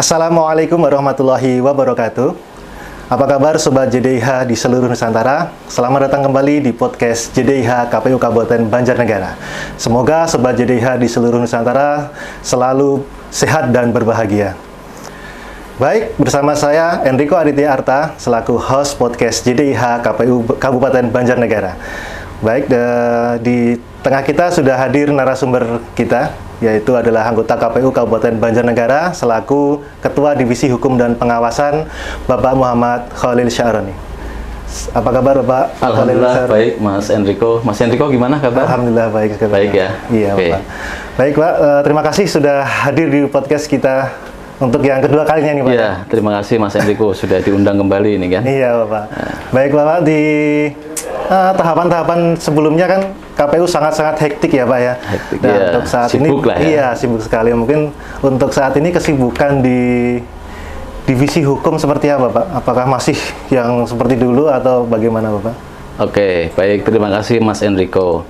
Assalamualaikum warahmatullahi wabarakatuh. Apa kabar Sobat JDIH di seluruh Nusantara? Selamat datang kembali di podcast JDIH KPU Kabupaten Banjarnegara. Semoga Sobat JDIH di seluruh Nusantara selalu sehat dan berbahagia. Baik, bersama saya Enrico Aditya Arta selaku host podcast JDIH KPU Kabupaten Banjarnegara. Baik, di tengah kita sudah hadir narasumber kita, yaitu adalah anggota KPU Kabupaten Banjarnegara selaku Ketua Divisi Hukum dan Pengawasan, Bapak Muhammad Khalil Sya'roni. Apa kabar Bapak? Alhamdulillah baik, Mas Enrico. Mas Enrico gimana kabar? Alhamdulillah baik sekali. Baik ya? Iya, okay. Bapak. Baik Pak, terima kasih sudah hadir di podcast kita untuk yang kedua kalinya nih Pak. Iya, terima kasih Mas Enrico sudah diundang kembali ini kan. Iya Bapak. Baik Bapak, di tahapan-tahapan sebelumnya kan KPU sangat-sangat hektik ya Pak ya. Hektik, dan ya. Untuk saat Sibuk ini, lah ya. Iya sibuk sekali. Mungkin untuk saat ini kesibukan di divisi hukum seperti apa Pak? Apakah masih yang seperti dulu atau bagaimana Bapak? Oke, baik, terima kasih Mas Enrico.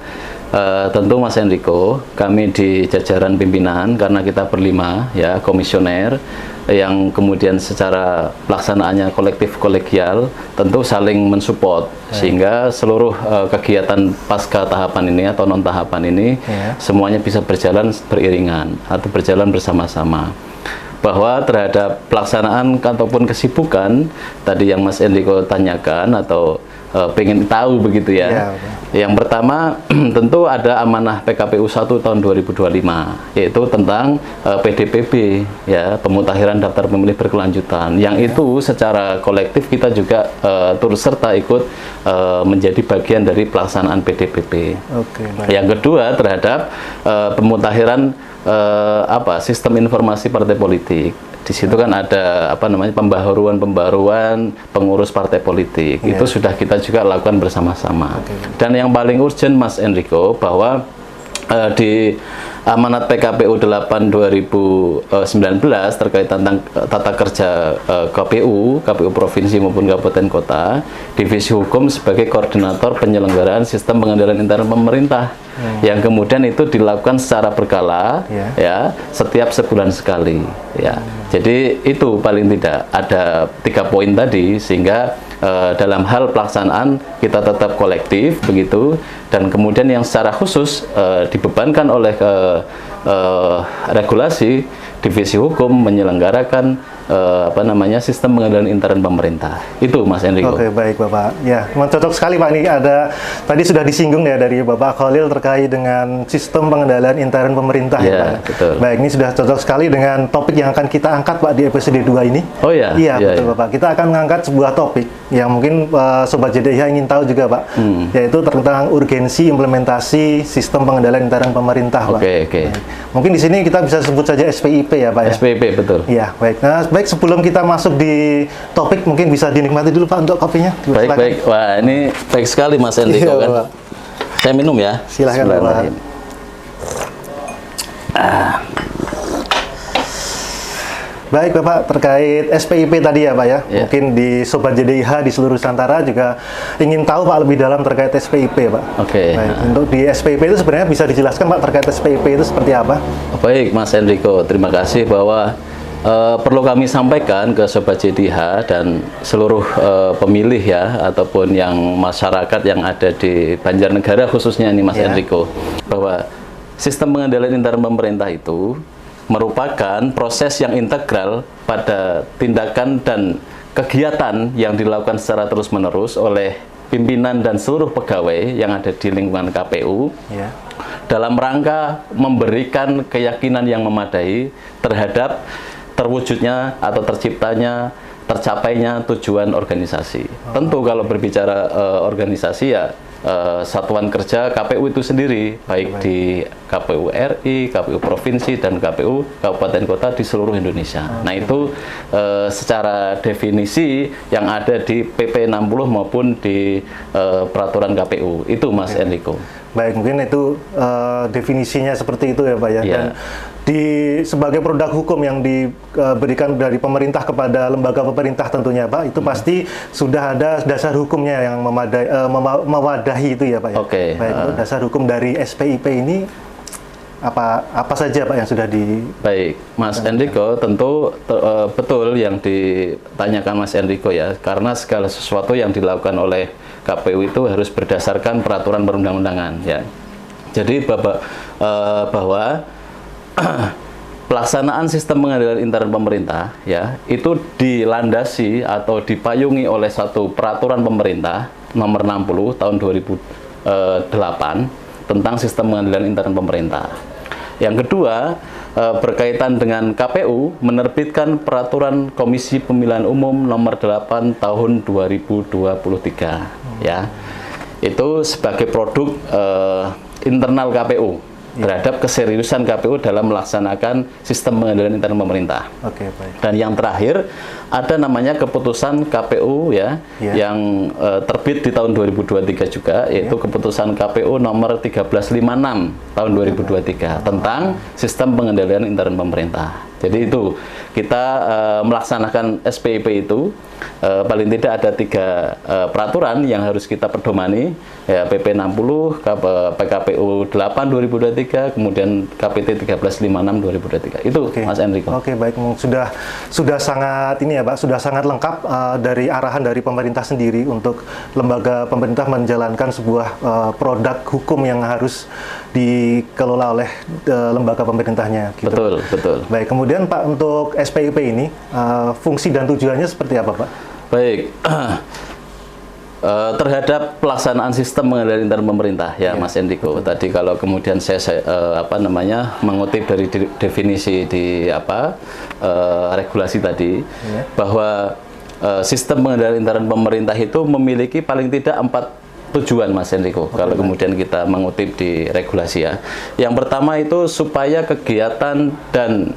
Tentu Mas Enrico, kami di jajaran pimpinan karena kita berlima ya komisioner yang kemudian secara pelaksanaannya kolektif kolegial tentu saling mensupport sehingga seluruh kegiatan pasca tahapan ini atau non tahapan ini semuanya bisa berjalan beriringan atau berjalan bersama-sama. Bahwa terhadap pelaksanaan ataupun kesibukan tadi yang Mas Enrico tanyakan atau pengen tahu begitu ya. Yang pertama tentu ada amanah PKPU 1 tahun 2025 yaitu tentang PDPB ya, pemutakhiran daftar pemilih berkelanjutan. Yang itu secara kolektif kita juga turut serta ikut menjadi bagian dari pelaksanaan PDPB. Yang kedua terhadap pemutakhiran sistem informasi partai politik. Di situ kan ada pembaharuan pengurus partai politik. Itu sudah kita juga lakukan bersama-sama. Dan yang paling urgent Mas Enrico bahwa di amanat PKPU 8 2019 terkait tentang tata kerja KPU provinsi maupun kabupaten kota, divisi hukum sebagai koordinator penyelenggaraan sistem pengendalian intern pemerintah yang kemudian itu dilakukan secara berkala ya setiap sebulan sekali ya. Jadi itu paling tidak ada 3 poin tadi sehingga dalam hal pelaksanaan kita tetap kolektif begitu, dan kemudian yang secara khusus dibebankan oleh regulasi divisi hukum menyelenggarakan sistem pengendalian intern pemerintah. Itu Mas Enrico. Oke, baik Bapak. Ya, memang cocok sekali Pak. Ini ada tadi sudah disinggung ya dari Bapak Khalil terkait dengan sistem pengendalian intern pemerintah ya Pak. Betul. Baik, ini sudah cocok sekali dengan topik yang akan kita angkat Pak di episode 2 ini. Oh iya. Iya, betul Bapak. Kita akan mengangkat sebuah topik yang mungkin Sobat JDIH ingin tahu juga Pak. Yaitu tentang urgensi implementasi sistem pengendalian intern pemerintah Pak. Oke. Mungkin di sini kita bisa sebut saja SPIP ya Pak ya. SPIP betul. Iya, baik. Nah, baik sebelum kita masuk di topik mungkin bisa dinikmati dulu Pak untuk kopinya. Baik. Wah, ini baik sekali Mas Enrico kan. Bapak. Saya minum ya. Silahkan Bapak. Baik Bapak, terkait SPIP tadi ya Pak ya. Mungkin di Sobat JDIH di seluruh Nusantara juga ingin tahu Pak lebih dalam terkait SPIP Pak. Oke. Baik, untuk di SPIP itu sebenarnya bisa dijelaskan Pak terkait SPIP itu seperti apa? Baik Mas Enrico, terima kasih bahwa perlu kami sampaikan ke Sobat JDIH dan seluruh pemilih ya ataupun yang masyarakat yang ada di Banjarnegara khususnya ini Mas Enrico, bahwa sistem pengendalian intern pemerintah itu merupakan proses yang integral pada tindakan dan kegiatan yang dilakukan secara terus-menerus oleh pimpinan dan seluruh pegawai yang ada di lingkungan KPU dalam rangka memberikan keyakinan yang memadai terhadap terwujudnya atau tercapainya tujuan organisasi. Tentu kalau berbicara organisasi ya satuan kerja KPU itu sendiri, baik di KPU RI, KPU provinsi, dan KPU kabupaten kota di seluruh Indonesia. Nah itu secara definisi yang ada di PP 60 maupun di peraturan KPU itu Mas Enrico. Baik, mungkin itu definisinya seperti itu ya Pak ya. Dan sebagai produk hukum yang diberikan dari pemerintah kepada lembaga pemerintah tentunya Pak, itu pasti sudah ada dasar hukumnya yang mewadahi itu ya Pak ya. Oke. Baik, dasar hukum dari SPIP ini apa saja Pak yang sudah di... Baik, Mas Enrico, tentu betul yang ditanyakan Mas Enrico ya, karena segala sesuatu yang dilakukan oleh KPU itu harus berdasarkan peraturan perundang-undangan ya. Jadi bahwa pelaksanaan sistem pengendalian intern pemerintah ya itu dilandasi atau dipayungi oleh satu peraturan pemerintah nomor 60 tahun 2008 tentang sistem pengendalian intern pemerintah. Yang kedua, berkaitan dengan KPU menerbitkan peraturan Komisi Pemilihan Umum nomor 8 tahun 2023 ya. Itu sebagai produk internal KPU terhadap keseriusan KPU dalam melaksanakan sistem pengendalian intern pemerintah. Oke, baik. Dan yang terakhir ada namanya keputusan KPU ya, yang terbit di tahun 2023 juga, yaitu keputusan KPU nomor 1356 tahun 2023 tentang sistem pengendalian intern pemerintah. Jadi itu kita melaksanakan SPIP itu paling tidak ada 3 peraturan yang harus kita pedomani ya, PP 60, PKPU 8 2023, kemudian KPT 1356 2023. Itu Mas Enrico. Oke, baik. Sudah sangat ini ya Pak, sudah sangat lengkap dari arahan dari pemerintah sendiri untuk lembaga pemerintah menjalankan sebuah produk hukum yang harus dikelola oleh lembaga pemerintahnya. Gitu. Betul. Baik, kemudian Pak untuk SPIP ini fungsi dan tujuannya seperti apa Pak? Baik. Terhadap pelaksanaan sistem pengendalian intern pemerintah ya Mas Enrico. Tadi kalau kemudian saya mengutip dari definisi di regulasi tadi bahwa sistem pengendalian intern pemerintah itu memiliki paling tidak 4 tujuan Mas Enrico. Kalau kemudian kita mengutip di regulasi ya. Yang pertama itu supaya kegiatan dan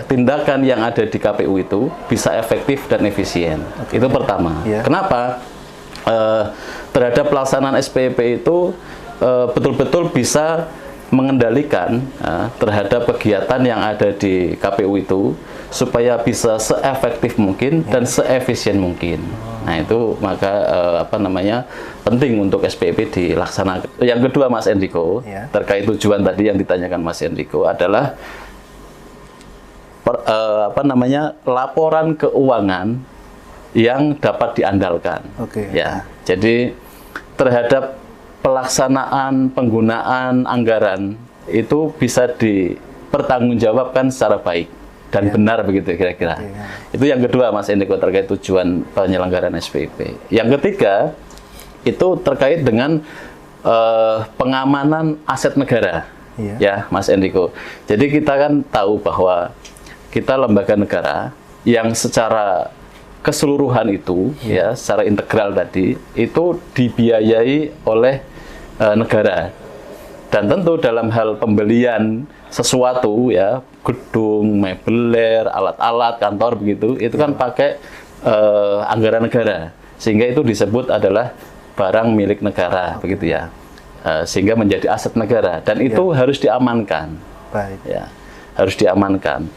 tindakan yang ada di KPU itu bisa efektif dan efisien. Itu pertama. Kenapa? Terhadap pelaksanaan SPIP itu betul-betul bisa mengendalikan terhadap kegiatan yang ada di KPU itu supaya bisa seefektif mungkin dan seefisien mungkin. Nah itu maka penting untuk SPIP dilaksanakan. Yang kedua Mas Enrico, terkait tujuan tadi yang ditanyakan Mas Enrico adalah laporan keuangan yang dapat diandalkan. Ya, jadi terhadap pelaksanaan penggunaan anggaran itu bisa dipertanggungjawabkan secara baik dan benar begitu kira-kira. Itu yang kedua Mas Enrico terkait tujuan penyelenggaraan SPIP. Yang ketiga itu terkait dengan pengamanan aset negara. Ya, Mas Enrico. Jadi kita kan tahu bahwa kita lembaga negara yang secara keseluruhan itu ya secara integral tadi itu dibiayai oleh negara, dan tentu dalam hal pembelian sesuatu ya, gedung, mebeler, alat-alat kantor begitu, itu kan pakai anggaran negara, sehingga itu disebut adalah barang milik negara begitu ya, sehingga menjadi aset negara dan itu harus diamankan. Ya, harus diamankan.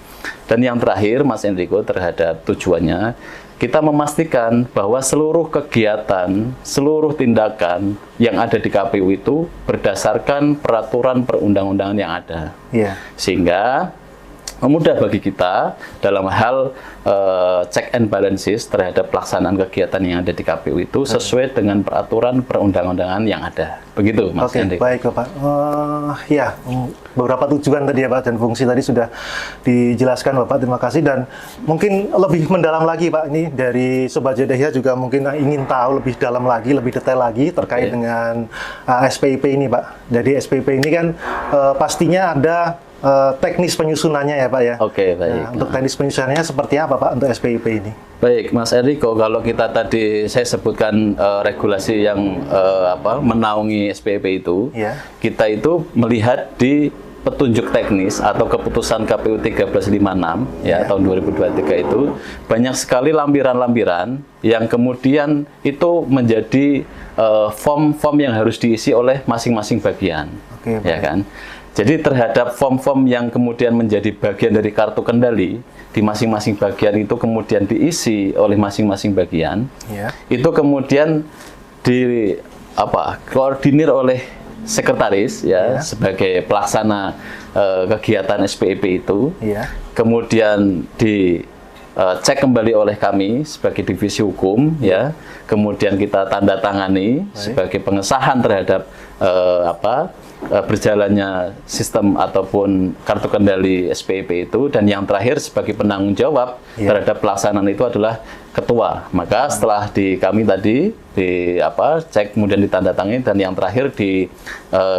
Dan yang terakhir Mas Enrico terhadap tujuannya, kita memastikan bahwa seluruh kegiatan, seluruh tindakan yang ada di KPU itu berdasarkan peraturan perundang-undangan yang ada. Sehingga mudah bagi kita dalam hal check and balances terhadap pelaksanaan kegiatan yang ada di KPU itu sesuai dengan peraturan perundang-undangan yang ada. Begitu Mas Enrico. Baik Bapak. Beberapa tujuan tadi ya Pak dan fungsi tadi sudah dijelaskan Bapak, terima kasih. Dan mungkin lebih mendalam lagi Pak, ini dari Sobat JDIH juga mungkin ingin tahu lebih dalam lagi, lebih detail lagi terkait dengan SPIP ini Pak. Jadi SPIP ini kan pastinya ada teknis penyusunannya ya Pak ya. Baik. Nah, untuk teknis penyusunannya seperti apa Pak untuk SPIP ini? Baik Mas Enrico, kalau kita tadi saya sebutkan regulasi yang menaungi SPIP itu, kita itu melihat di petunjuk teknis atau keputusan KPU 1356 ya tahun 2023 itu banyak sekali lampiran-lampiran yang kemudian itu menjadi form-form yang harus diisi oleh masing-masing bagian. Ya kan? Jadi terhadap form-form yang kemudian menjadi bagian dari kartu kendali di masing-masing bagian itu kemudian diisi oleh masing-masing bagian, itu kemudian koordinir oleh sekretaris ya, sebagai pelaksana kegiatan SPIP itu. Iya. Kemudian cek kembali oleh kami sebagai divisi hukum ya, kemudian kita tanda tangani sebagai pengesahan terhadap berjalannya sistem ataupun kartu kendali SPIP itu, dan yang terakhir sebagai penanggung jawab terhadap pelaksanaan itu adalah ketua. Maka setelah kami tadi cek kemudian ditandatangani, dan yang terakhir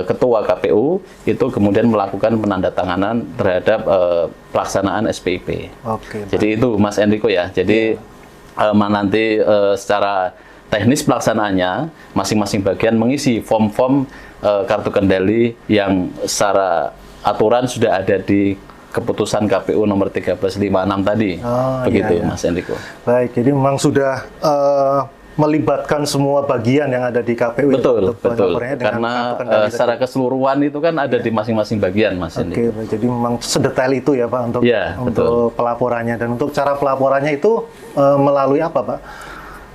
ketua KPU itu kemudian melakukan penandatanganan terhadap pelaksanaan SPIP. Oke. Jadi itu Mas Enrico ya. Jadi nanti secara teknis pelaksanaannya masing-masing bagian mengisi form-form kartu kendali yang secara aturan sudah ada di keputusan KPU nomor 1356 tadi. Begitu Mas Enrico. Baik, jadi memang sudah melibatkan semua bagian yang ada di KPU. Betul. Karena secara keseluruhan itu kan ada di masing-masing bagian, Mas Enrico. Oke, jadi memang sedetail itu ya Pak untuk pelaporannya, dan untuk cara pelaporannya itu melalui apa Pak?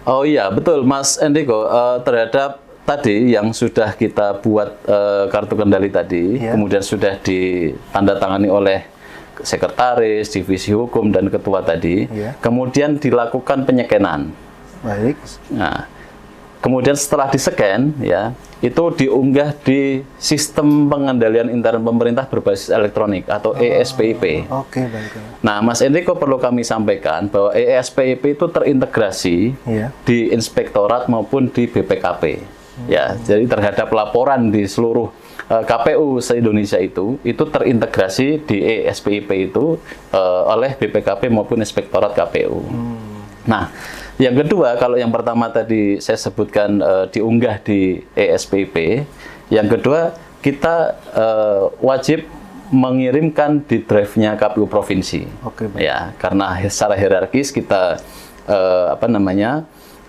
Oh iya, betul Mas Enrico, terhadap tadi yang sudah kita buat kartu kendali tadi, kemudian sudah ditandatangani oleh sekretaris, divisi hukum, dan ketua tadi, kemudian dilakukan penyekenan. Baik. Nah, kemudian setelah di-scan ya, itu diunggah di sistem pengendalian intern pemerintah berbasis elektronik atau ESPIP. Oke, baik. Nah, Mas Enrico, perlu kami sampaikan bahwa ESPIP itu terintegrasi di inspektorat maupun di BPKP. Ya, jadi terhadap laporan di seluruh KPU se-Indonesia itu terintegrasi di ESPIP itu oleh BPKP maupun inspektorat KPU. Nah, yang kedua, kalau yang pertama tadi saya sebutkan diunggah di ESPIP, yang kedua kita wajib mengirimkan di drive-nya KPU provinsi. Oke, ya, karena secara hierarkis kita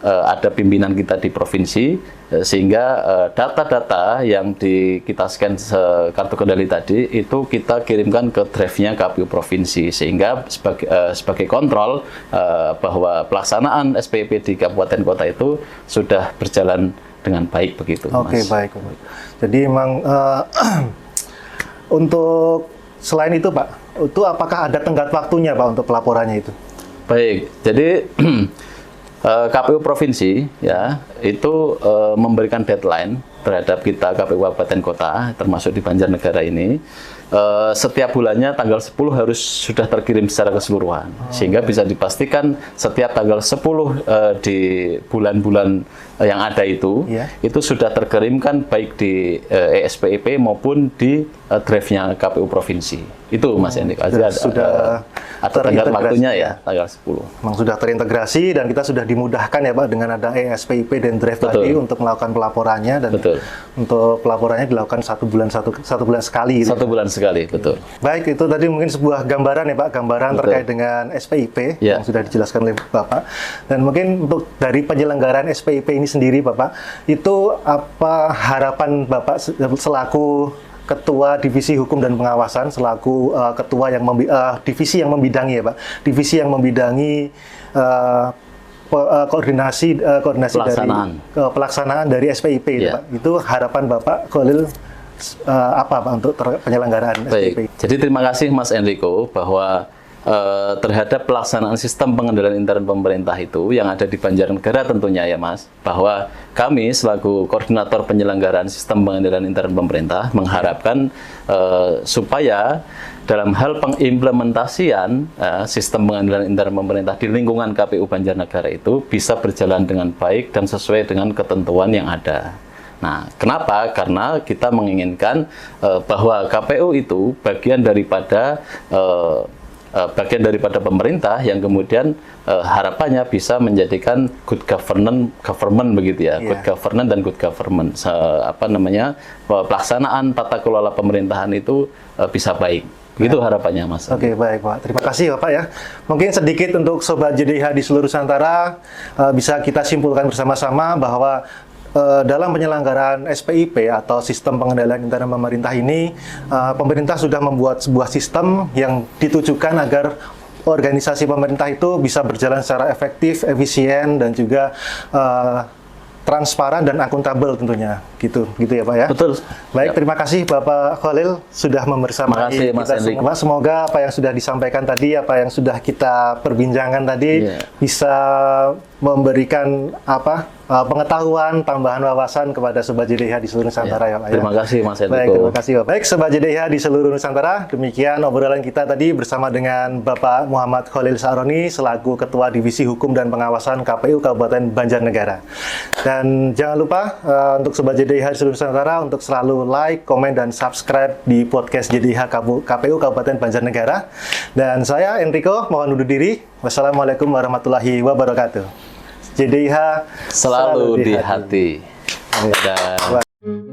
ada pimpinan kita di provinsi, sehingga data-data yang kita scan kartu kendali tadi itu kita kirimkan ke drive-nya KPU provinsi, sehingga sebagai kontrol bahwa pelaksanaan SPIP di kabupaten kota itu sudah berjalan dengan baik begitu. Oke, baik. Jadi memang untuk selain itu Pak, itu apakah ada tenggat waktunya Pak untuk pelaporannya itu? Baik, jadi KPU provinsi ya itu memberikan deadline terhadap kita KPU kabupaten kota, termasuk di Banjarnegara ini. Setiap bulannya tanggal 10 harus sudah terkirim secara keseluruhan, sehingga bisa dipastikan setiap tanggal 10 di bulan-bulan yang ada itu sudah terkirimkan baik di ESPIP maupun di drive-nya KPU provinsi. Itu Mas Enrico. Sudah ada tenggat waktunya ya, tanggal 10. Memang sudah terintegrasi, dan kita sudah dimudahkan ya Pak dengan ada ESPIP dan drive tadi untuk melakukan pelaporannya, dan untuk pelaporannya dilakukan satu bulan sekali. Gitu. 1 bulan sekali, betul. Baik, itu tadi mungkin sebuah gambaran ya Pak, gambaran terkait dengan SPIP yang sudah dijelaskan oleh Bapak. Dan mungkin untuk dari penyelenggaraan SPIP ini sendiri Bapak, itu apa harapan Bapak selaku Ketua Divisi Hukum dan Pengawasan, selaku Ketua yang divisi yang membidangi ya Pak, divisi yang membidangi koordinasi pelaksanaan. dari pelaksanaan dari SPIP itu Pak. Itu harapan Bapak Khalil apa Pak untuk penyelenggaraan SPIP? Jadi terima kasih Mas Enrico bahwa terhadap pelaksanaan sistem pengendalian intern pemerintah itu yang ada di Banjarnegara tentunya ya Mas, bahwa kami selaku koordinator penyelenggaraan sistem pengendalian intern pemerintah mengharapkan supaya dalam hal pengimplementasian sistem pengendalian intern pemerintah di lingkungan KPU Banjarnegara itu bisa berjalan dengan baik dan sesuai dengan ketentuan yang ada. Nah, kenapa? Karena kita menginginkan bahwa KPU itu bagian daripada pemerintah yang kemudian harapannya bisa menjadikan good government begitu ya, good governance dan good government, pelaksanaan tata kelola pemerintahan itu bisa baik. Begitu harapannya Mas. Oke, baik Pak. Terima kasih Bapak ya. Mungkin sedikit untuk Sobat JDIH di seluruh Nusantara bisa kita simpulkan bersama-sama bahwa dalam penyelenggaraan SPIP atau sistem pengendalian intern pemerintah ini, pemerintah sudah membuat sebuah sistem yang ditujukan agar organisasi pemerintah itu bisa berjalan secara efektif, efisien, dan juga transparan dan akuntabel tentunya. gitu ya Pak ya. Betul. Baik, Ya. terima kasih Bapak Khalil sudah membersamai Makasih, Mas kita Enrico. semua. Semoga apa yang sudah disampaikan tadi, apa yang sudah kita perbincangkan tadi Iya. bisa memberikan pengetahuan, tambahan wawasan kepada Sobat JDIH di seluruh Nusantara ya Pak ya. Terima kasih Mas Baik, Enrico. terima kasih Pak. Baik, Sobat JDIH di seluruh Nusantara, demikian obrolan kita tadi bersama dengan Bapak Muhammad Khalil Sa'roni selaku Ketua Divisi Hukum dan Pengawasan KPU Kabupaten Banjarnegara. Dan jangan lupa untuk Sobat JDIH di seluruh Nusantara untuk selalu like, komen, dan subscribe di podcast JDIH KPU Kabupaten Banjarnegara. Dan saya Enrico mohon undur diri. Wassalamualaikum warahmatullahi wabarakatuh. JDIH Selalu di hati. Dan